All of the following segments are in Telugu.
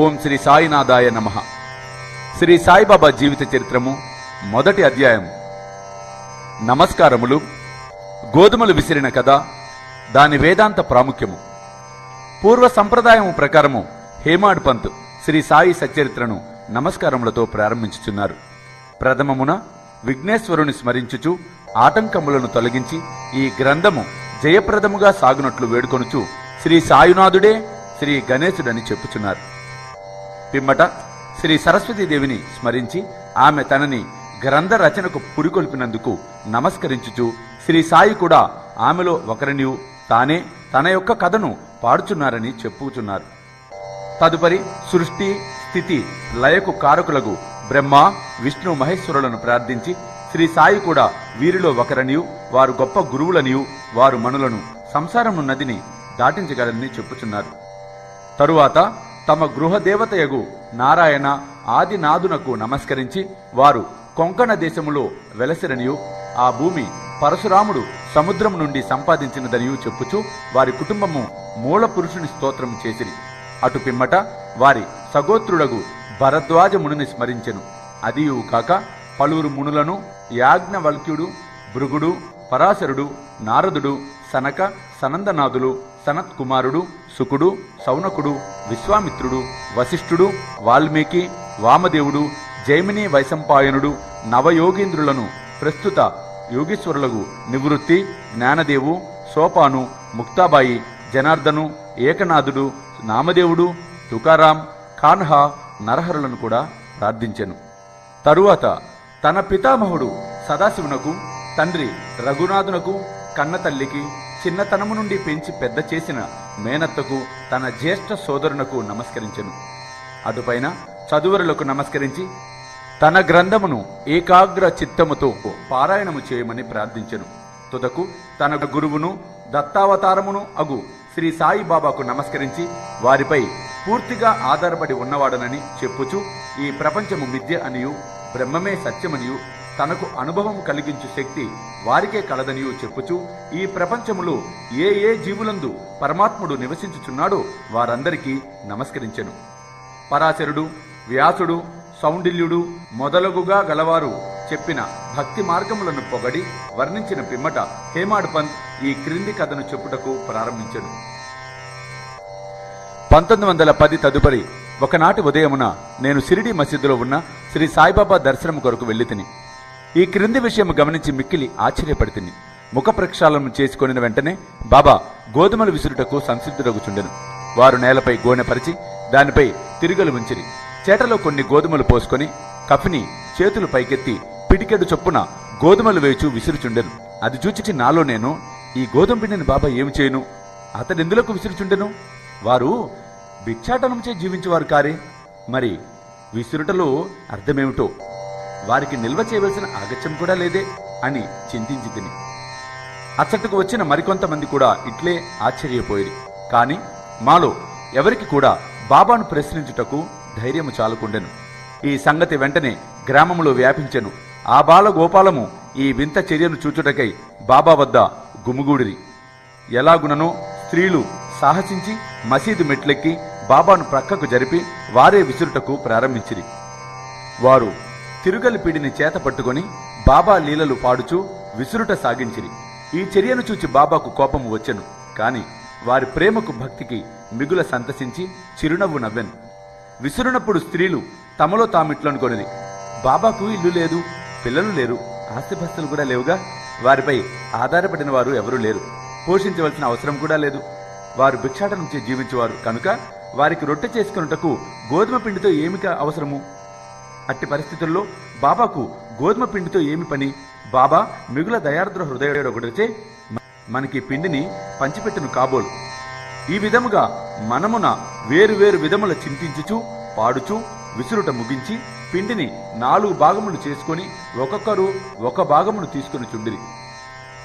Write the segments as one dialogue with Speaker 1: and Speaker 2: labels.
Speaker 1: ఓం శ్రీ సాయినాథాయ నమః. శ్రీ సాయిబాబా జీవిత చరిత్రము మొదటి అధ్యాయం. నమస్కారములు. గోధుమలు విసిరిన కథ, దాని వేదాంత ప్రాముఖ్యము. పూర్వ సంప్రదాయము ప్రకారము హేమాడ్ పంత్ శ్రీ సాయి సచ్చరిత్రను నమస్కారములతో ప్రారంభించుచున్నారు. ప్రథమమున విఘ్నేశ్వరుని స్మరించుచు ఆటంకములను తొలగించి ఈ గ్రంథము జయప్రదముగా సాగునట్లు వేడుకొనుచు శ్రీ సాయునాథుడే శ్రీ గణేశుడని చెప్పుచున్నారు. పిమ్మట శ్రీ సరస్వతీదేవిని స్మరించి ఆమె తనని గ్రంథ రచనకు పురికొల్పినందుకు నమస్కరించుచు శ్రీ సాయి కూడా ఆమెలో ఒకరిని తానే తన యొక్క కథను పాడుచున్నారని చెప్పుచున్నారు. తదుపరి సృష్టి స్థితి లయకు కారకులకు బ్రహ్మ విష్ణు మహేశ్వరులను ప్రార్థించి శ్రీ సాయి కూడా వీరిలో ఒకరనియు వారు గొప్ప గురువులనియు వారు మనులను సంసారము నదిని దాటించగలరని చెప్పుచున్నారు. తరువాత తమ గృహదేవతయగు నారాయణ ఆదినాథునకు నమస్కరించి వారు కొంకణ దేశములో వెలసిరనియు ఆ భూమి పరశురాముడు సముద్రం నుండి సంపాదించినదనియు చెప్పుచు వారి కుటుంబము మూల పురుషుని స్తోత్రం చేసిరి. అటు పిమ్మట వారి సగోత్రుడగు భరద్వాజ మునిని స్మరించెను. అదియు కాక పలువురు మునులను యాజ్ఞవల్క్యుడు, భృగుడు, పరాశరుడు, నారదుడు, సనక సనందనాథులు, సనత్ కుమారుడు, శుకుడు, సౌనకుడు, విశ్వామిత్రుడు, వశిష్ఠుడు, వాల్మీకి, వామదేవుడు, జైమిని వైశంపాయనుడు, నవయోగీంద్రులను ప్రస్తుత యోగీశ్వరులకు నివృత్తి, జ్ఞానదేవు, సోపాను, ముక్తాబాయి, జనార్దను, ఏకనాథుడు, నామదేవుడు, తుకారాం, కాన్హా, నరహరులను కూడా ప్రార్థించెను. తరువాత తన పితామహుడు సదాశివునకు, తండ్రి రఘునాథునకు, కన్నతల్లికి, చిన్నతనము నుండి పెంచి పెద్ద చేసిన మేనత్తకు, తన జ్యేష్ఠ సోదరునకు నమస్కరించెను. అటుపైన చదువరులకు నమస్కరించి తన గ్రంథమును ఏకాగ్ర చిత్తముతో పారాయణము చేయమని ప్రార్థించెను. తుదకు తన గురువును దత్తావతారమును అగు శ్రీ సాయిబాబాకు నమస్కరించి వారిపై పూర్తిగా ఆధారపడి ఉన్నవాడనని చెప్పుచు ఈ ప్రపంచము మిథ్య అనియు బ్రహ్మమే సత్యమనియు తనకు అనుభవం కలిగించు శక్తి వారికే కలదనియు చెప్పుచు ఈ ప్రపంచములో ఏ ఏ జీవులందు పరమాత్ముడు నివసించుచున్నాడో వారందరికీ నమస్కరించెను. పరాశరుడు, వ్యాసుడు, సౌండిల్యుడు మొదలగుగా గలవారు చెప్పిన భక్తి మార్గములను పొగడి వర్ణించిన పిమ్మట హేమాడ్ పంత్ ఈ క్రింది కథను చెప్పుటకు ప్రారంభించెను. 1910 తదుపరి ఒకనాటి ఉదయమున నేను సిరిడి మసీదులో ఉన్న శ్రీ సాయిబాబా దర్శనం కొరకు వెళ్ళితిని. ఈ క్రింది విషయం గమనించి మిక్కిలి ఆశ్చర్యపడితిని. ముఖ ప్రక్షాళన చేసుకొనిన వెంటనే బాబా గోధుమలు విసురుటకు సంసిద్ధుడగుచుండెను. వారు నేలపై గోనెపరిచి దానిపై తిరుగలు ఉంచిరి. చేటలో కొన్ని గోధుమలు పోసుకొని కఫిని చేతులు పైకెత్తి పిడికెడు చొప్పున గోధుమలు వేచు విసురుచుండెను. అది చూచి నాలో నేను, ఈ గోధుమ పిండిని బాబా ఏమి చేయను, అతడెందులకు విసురుచుండెను? వారు భిక్షాటనంచే జీవించేవారు కారే, మరి విసురుటలో అర్థమేమిటో, వారికి నిల్వ చేయవలసిన ఆగత్యం కూడా లేదే అని చింతించి తిని అచ్చటకు వచ్చిన మరికొంతమంది కూడా ఇట్లే ఆశ్చర్యపోయిరి. కాని మాలో ఎవరికి కూడా బాబాను ప్రశ్నించుటకు ధైర్యము చాలుకుండెను. ఈ సంగతి వెంటనే గ్రామములో వ్యాపించెను. ఆ బాల గోపాలము ఈ వింత చర్యను చూచుటకై బాబా వద్ద గుమిగూడిరి. ఎలాగుననో స్త్రీలు సాహసించి మసీదు మెట్లెక్కి బాబాను ప్రక్కకు జరిపి వారే విసురుటకు ప్రారంభించిరి. వారు తిరుగలి పిడిని చేత పట్టుకొని బాబా లీలలు పాడుచూ విసురుట సాగించిరి. ఈ చర్యను చూచి బాబాకు కోపము వచ్చెను. కాని వారి ప్రేమకు భక్తికి మిగుల సంతసించి చిరునవ్వు నవ్వెను. విసురునప్పుడు స్త్రీలు తమలో తామిట్లనుకొనిది, బాబాకు ఇల్లు లేదు, పిల్లలు లేరు, ఆస్తిపస్తులు కూడా లేవుగా, వారిపై ఆధారపడిన వారు ఎవరూ లేరు, పోషించవలసిన అవసరం కూడా లేదు, వారు భిక్షాటన నుంచి జీవించేవారు కనుక వారికి రొట్టె చేసుకున్నటకు గోధుమ పిండితో ఏమిక అవసరము? అట్టి పరిస్థితుల్లో బాబాకు గోధుమ పిండితో ఏమి పని? బాబా మిగుల దయార్ద్ర హృదయుడొకటిచే మనకి పిండిని పంచిపెట్టును కాబోలు. ఈ విధముగా మనమున వేరు విధముల చింతించుచు పాడుచు విసురుట ముగించి పిండిని 4 భాగములు చేసుకొని ఒక్కొక్కరు ఒక భాగమును తీసుకుని చుండిరి.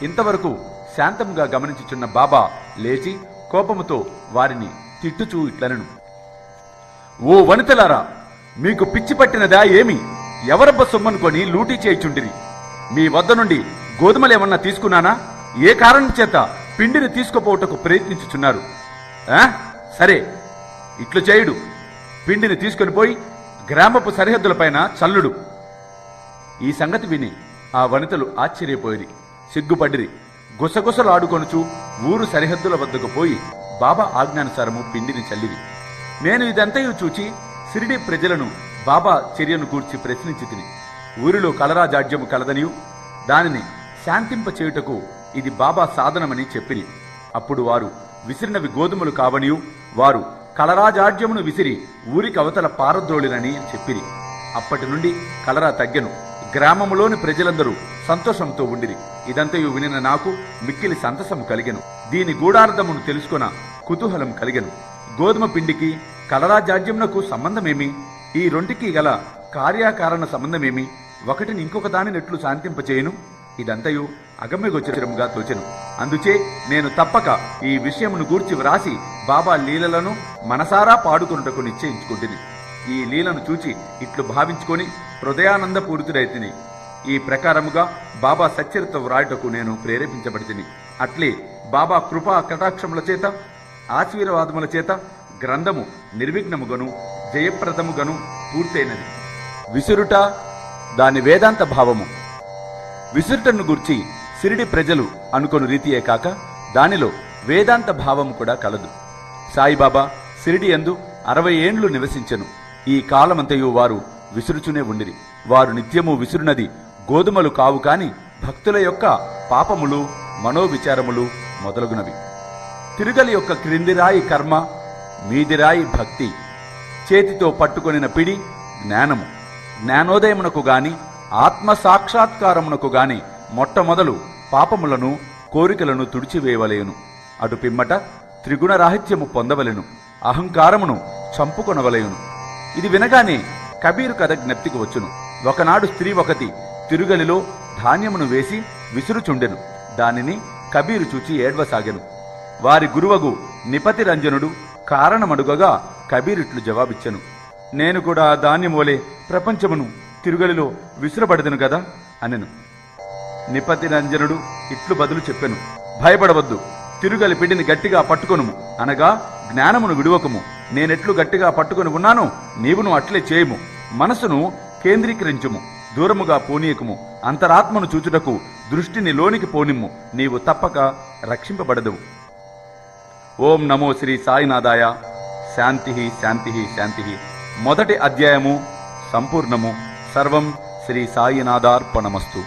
Speaker 1: ఇంతవరకు శాంతంగా గమనించుచున్న బాబా లేచి కోపముతో వారిని తిట్టుచూ ఇట్లనెను, ఓ వనితలారా, మీకు పిచ్చి పట్టినదా ఏమి? ఎవరబ్బ సొమ్మనుకొని లూటీ చేయుచుండిరి? మీ వద్ద నుండి గోధుమలేమన్నా తీసుకున్నానా? ఏ కారణం చేత పిండిని తీసుకుపోవుటకు ప్రయత్నించుచున్నారు. సరే, ఇట్లు చేయుడు. పిండిని తీసుకొని పోయి గ్రామపు సరిహద్దులపైన చల్లుడు. ఈ సంగతి విని ఆ వనితలు ఆశ్చర్యపోయిరి, సిగ్గుపడిరి. గుసగుసలాడుకొనుచు ఊరు సరిహద్దుల వద్దకు పోయి బాబా ఆజ్ఞానుసారము పిండిని చల్లిరి. నేను ఇదంతయు చూచి సిరిడి ప్రజలను బాబా చర్యను గూర్చి ప్రశ్నించి తిని, ఊరిలో కలరా జాడ్యము కలదనియు దానిని శాంతింపచేయుటకు ఇది బాబా సాధనమని చెప్పిరి. అప్పుడు వారు విసిరినవి గోధుమలు కావనియు వారు కలరాజాడ్యమును విసిరి ఊరికి అవతల పారద్రోళినని చెప్పిరి. అప్పటి నుండి కలరా తగ్గెను. గ్రామములోని ప్రజలందరూ సంతోషంతో ఉండిరి. ఇదంతయు వినిన నాకు మిక్కిలి సంతసము కలిగెను. దీని గూఢార్థమును తెలుసుకొన కుతూహలం కలిగెను. గోధుమ పిండికి కలరాజాడ్యమునకు సంబంధమేమి? ఈ రెంటికి గల కార్యకారణ సంబంధమేమి? ఒకటిని ఇంకొక దానినెట్లు శాంతింపచేయును? ఇదంతయు అగమ్యగోచరముగా తోచెను. అందుచే నేను తప్పక ఈ విషయమును గూర్చి వ్రాసి బాబా లీలలను మనసారా పాడుకొనుటకు నిశ్చయించుకుంటుని. ఈ లీలను చూచి ఇట్లు భావించుకొని హృదయానందపూరితుడైతిని. ఈ ప్రకారముగా బాబా సచ్చరిత వ్రాయుటకు నేను ప్రేరేపించబడితిని. అట్లే బాబా కృపా కటాక్షముల చేత ఆశీర్వాదముల చేత గ్రంథము నిర్విఘ్నముగను జయప్రదముగను పూర్తయినది. విసురుట దాని వేదాంత భావము. విసురుటను గూర్చి సిరిడి ప్రజలు అనుకొను రీతియే కాక దానిలో వేదాంత భావము కూడా కలదు. సాయిబాబా సిరిడి యందు 60 ఏండ్లు నివసించెను. ఈ కాలమంతయు వారు విసురుచునే ఉండిరి. వారు నిత్యము విసురునది గోధుమలు కావు కాని భక్తుల యొక్క పాపములు, మనోవిచారములు మొదలగునవి. తిరుగలి యొక్క క్రిందిరాయి కర్మ, మీదిరాయి భక్తి. చేతితో పట్టుకొనిన పిడి జ్ఞానము. జ్ఞానోదయమునకు గాని ఆత్మ సాక్షాత్కారమునకు గాని మొట్టమొదలు పాపములను, కోరికలను తుడిచివేయవలేను. అటు పిమ్మట త్రిగుణరాహిత్యము పొందవలెను. అహంకారమును చంపుకొనవలేను. ఇది వినగానే కబీరు కథ జ్ఞప్తికి వచ్చును. ఒకనాడు స్త్రీ ఒకటి తిరుగలిలో ధాన్యమును వేసి విసురుచుండెను. దానిని కబీరు చూచి ఏడ్వసాగెను. వారి గురువగు నిపతి రంజనుడు కారణమడుగగా కబీరిట్లు జవాబిచ్చెను, నేను కూడా ధాన్యమోలే ప్రపంచమును తిరుగలిలో విసురబడదను గదా అనెను. నిపతి రంజనుడు ఇట్లు బదులు చెప్పెను, భయపడవద్దు, తిరుగలి పిండిని గట్టిగా పట్టుకొనుము, అనగా జ్ఞానమును విడువకము. నేనెట్లు గట్టిగా పట్టుకొని ఉన్నానో నీవును అట్లే చేయుము. మనసును కేంద్రీకరించుము, దూరముగా పోనీయకుము. అంతరాత్మను చూచుటకు దృష్టిని లోనికి పోనిమ్ము, నీవు తప్పక రక్షింపబడదువు. ఓం నమో శ్రీ సాయినాథాయ. శాంతి శాంతి శాంతి. మొదటి అధ్యాయము సంపూర్ణము. సర్వం శ్రీ సాయినాథార్పణమస్తు.